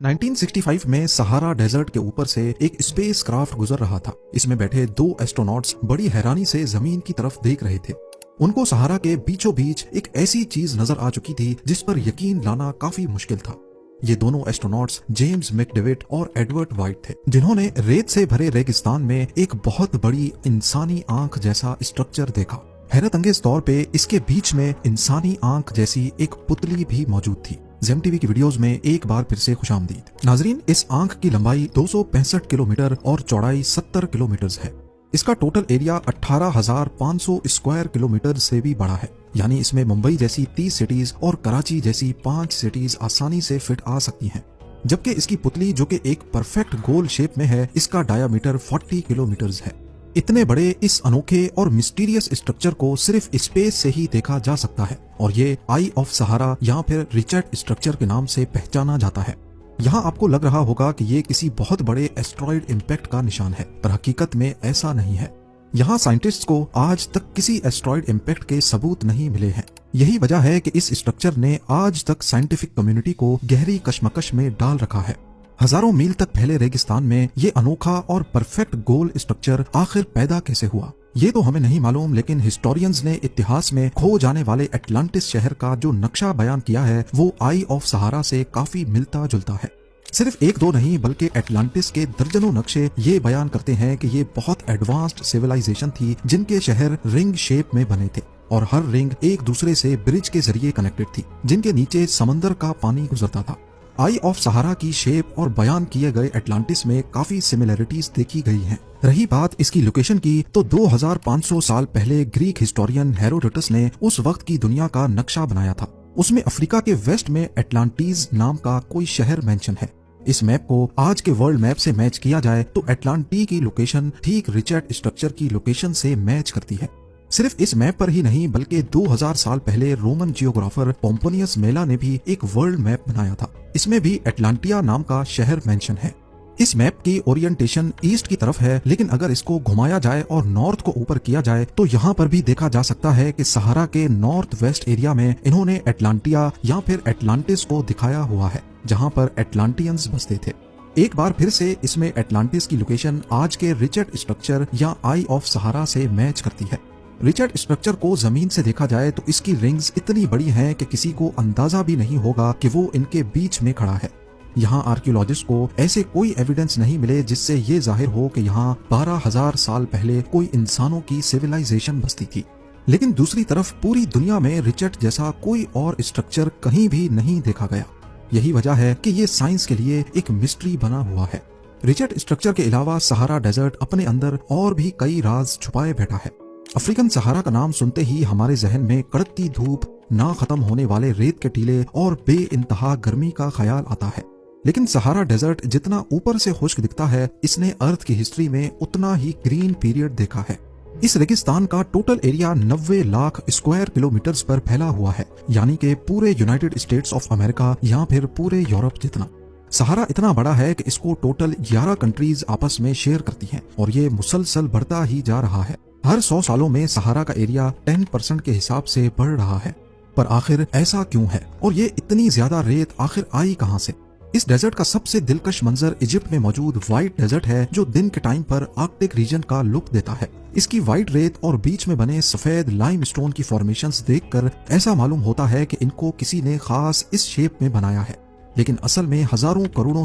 1965 में Sahara desert के ऊपर से एक स्पेस क्राफ्ट गुजर रहा था। इसमें बैठे दो एस्ट्रोनॉट्स बड़ी हैरानी से जमीन की तरफ देख रहे थे। उनको सहारा के बीचों बीच एक ऐसी चीज नजर आ चुकी थी जिस पर यकीन लाना काफी मुश्किल था। ये दोनों एस्ट्रोनॉट्स जेम्स मैकडेविट और एडवर्ड वाइट थे, जिन्होंने रेत से भरे रेगिस्तान में एक बहुत बड़ी इंसानी आंख जैसा स्ट्रक्चर देखा। हैरत अंगेज तौर पे इसके बीच में इंसानी आंख जैसी एक पुतली भी मौजूद थी। जेम टीवी की वीडियोस में एक बार फिर से खुशामदीद। नाजरीन, इस आंख की लंबाई 265 किलोमीटर और चौड़ाई 70 किलोमीटर है। इसका टोटल एरिया 18,500 स्क्वायर किलोमीटर से भी बड़ा है। यानी इसमें मुंबई जैसी 30 सिटीज और कराची जैसी 5 सिटीज आसानी से फिट आ सकती हैं। जबकि इसकी पुतली, जो कि एक परफेक्ट गोल शेप में है, इसका डायामीटर 40 किलोमीटर है। इतने बड़े इस अनोखे और मिस्टीरियस स्ट्रक्चर को सिर्फ स्पेस से ही देखा जा सकता है और ये आई ऑफ सहारा या फिर रिचर्ड स्ट्रक्चर के नाम से पहचाना जाता है। यहाँ आपको लग रहा होगा कि ये किसी बहुत बड़े एस्ट्रॉइड इम्पैक्ट का निशान है, पर हकीकत में ऐसा नहीं है। यहाँ साइंटिस्ट्स को आज तक किसी एस्ट्रॉइड इम्पैक्ट के सबूत नहीं मिले हैं। यही वजह है कि इस स्ट्रक्चर ने आज तक साइंटिफिक कम्युनिटी को गहरी कशमकश में डाल रखा है। हजारों मील तक फैले रेगिस्तान में ये अनोखा और परफेक्ट गोल स्ट्रक्चर आखिर पैदा कैसे हुआ, ये तो हमें नहीं मालूम, लेकिन हिस्टोरियंस ने इतिहास में खो जाने वाले एटलांटिस शहर का जो नक्शा बयान किया है वो आई ऑफ सहारा से काफी मिलता जुलता है। सिर्फ एक दो नहीं, बल्कि एटलांटिस के दर्जनों नक्शे ये बयान करते हैं कि ये बहुत एडवांस्ड सिविलाइजेशन थी, जिनके शहर रिंग शेप में बने थे और हर रिंग एक दूसरे से ब्रिज के जरिए कनेक्टेड थी, जिनके नीचे समंदर का पानी गुजरता था। आई ऑफ सहारा की शेप और बयान किए गए एटलांटिस में काफी सिमिलरिटीज देखी गई हैं। रही बात इसकी लोकेशन की, तो 2500 साल पहले ग्रीक हिस्टोरियन हेरोडोटस ने उस वक्त की दुनिया का नक्शा बनाया था। उसमें अफ्रीका के वेस्ट में एटलांटीज नाम का कोई शहर मेंशन है। इस मैप को आज के वर्ल्ड मैप से मैच किया जाए तो एटलांटी की लोकेशन ठीक रिचर्ड स्ट्रक्चर की लोकेशन से मैच करती है। सिर्फ इस मैप पर ही नहीं, बल्कि 2000 साल पहले रोमन जियोग्राफर पोम्पोनियस मेला ने भी एक वर्ल्ड मैप बनाया था। इसमें भी एटलांटिया नाम का शहर मेंशन है। इस मैप की ओरिएंटेशन ईस्ट की तरफ है, लेकिन अगर इसको घुमाया जाए और नॉर्थ को ऊपर किया जाए तो यहाँ पर भी देखा जा सकता है कि सहारा के नॉर्थ वेस्ट एरिया में इन्होंने एटलांटिया या फिर एटलांटिस को दिखाया हुआ है, जहाँ पर एटलांटियंस बसते थे। एक बार फिर से इसमें एटलांटिस की लोकेशन आज के रिचर्ड स्ट्रक्चर या आई ऑफ सहारा से मैच करती है। रिचर्ड स्ट्रक्चर को जमीन से देखा जाए तो इसकी रिंग्स इतनी बड़ी हैं कि किसी को अंदाजा भी नहीं होगा कि वो इनके बीच में खड़ा है। यहाँ आर्कियोलॉजिस्ट को ऐसे कोई एविडेंस नहीं मिले जिससे ये जाहिर हो कि यहाँ 12,000 साल पहले कोई इंसानों की सिविलाइजेशन बसती थी। लेकिन दूसरी तरफ पूरी दुनिया में रिचर्ड जैसा कोई और स्ट्रक्चर कहीं भी नहीं देखा गया। यही वजह है कि ये साइंस के लिए एक मिस्ट्री बना हुआ है। रिचर्ड स्ट्रक्चर के अलावा सहारा डेजर्ट अपने अंदर और भी कई राज छुपाए बैठा है। अफ्रीकन सहारा का नाम सुनते ही हमारे जहन में कड़कती धूप, ना खत्म होने वाले रेत के टीले और बेइंतहा गर्मी का ख्याल आता है। लेकिन सहारा डेजर्ट जितना ऊपर से खुश्क दिखता है, इसने अर्थ की हिस्ट्री में उतना ही ग्रीन पीरियड देखा है। इस रेगिस्तान का total area 90 lakh square kilometres पर फैला हुआ है, यानी कि पूरे यूनाइटेड स्टेट्स ऑफ अमेरिका या फिर पूरे यूरोप जितना। सहारा इतना बड़ा है कि इसको टोटल 11 कंट्रीज आपस में शेयर करती हैं और ये मुसलसल बढ़ता ही जा रहा है। हर 100 सालों में सहारा का एरिया 10% के हिसाब से बढ़ रहा है। पर आखिर ऐसा क्यों है और ये इतनी ज्यादा रेत आखिर आई कहां से? इस डेजर्ट का सबसे दिलकश मंजर इजिप्ट में मौजूद व्हाइट डेजर्ट है, जो दिन के टाइम पर आर्कटिक रीजन का लुक देता है। इसकी व्हाइट रेत और बीच में बने सफेद लाइमस्टोन की फॉर्मेशंस देखकर ऐसा मालूम होता है कि इनको किसी ने खास इस शेप में बनाया है, लेकिन असल में हजारों करोड़ों